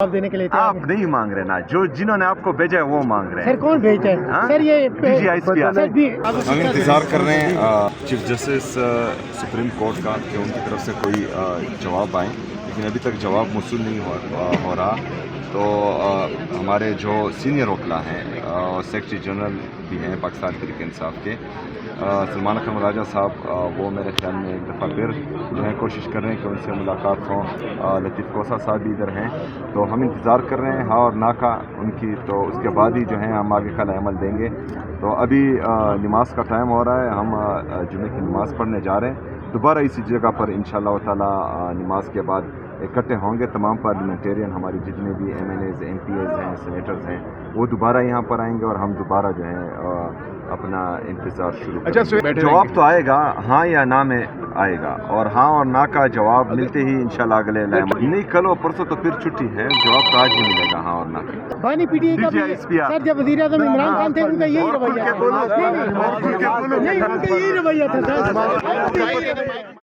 جواب دینے کے لیے آپ نہیں مانگ رہے نا، جو جنہوں نے آپ کو بھیجا ہے وہ مانگ رہے سر ہیں. کون بھیجتا ہے سر؟ یہ سر ہم انتظار کر رہے ہیں چیف جسٹس سپریم کورٹ کا کہ ان کی طرف سے کوئی جواب آئے، لیکن ابھی تک جواب موصول نہیں ہو رہا. تو ہمارے جو سینئر وکلا ہیں، سیکرٹری جنرل بھی ہیں پاکستان تحریک انصاف کے، سلمان اکرم راجہ صاحب، وہ میرے خیال میں ایک دفعہ پھر جو ہے کوشش کر رہے ہیں کہ ان سے ملاقات ہوں. لطیف کوسہ صاحب بھی ادھر ہیں، تو ہم انتظار کر رہے ہیں ہاں اور نا کا ان کی، تو اس کے بعد ہی جو ہے ہم آگے کا عمل دیں گے. تو ابھی نماز کا ٹائم ہو رہا ہے، ہم جمعے کی نماز پڑھنے جا رہے ہیں. دوبارہ اسی جگہ پر انشاءاللہ تعالی نماز کے بعد اکٹھے ہوں گے. تمام پارلیمنٹیرین ہماری جتنے بھی M N As, M P As ہیں، سینیٹرز ہیں، وہ دوبارہ یہاں پر آئیں گے اور ہم دوبارہ جو ہے اپنا انتظار شروع کریں گے. جواب تو آئے گا ہاں یا نا میں آئے گا، اور ہاں اور نا کا جواب ملتے ہی انشاءاللہ اگلے نہیں کل و پرسوں تو پھر چھٹی ہے، جواب تو آج ہی ملے گا ہاں اور نا کا. بانی پی ٹی آئی کا سر جب وزیر اعظم عمران خان تھے ان کا یہی رویہ تھا. نہیں ان کا یہی رویہ تھا سر.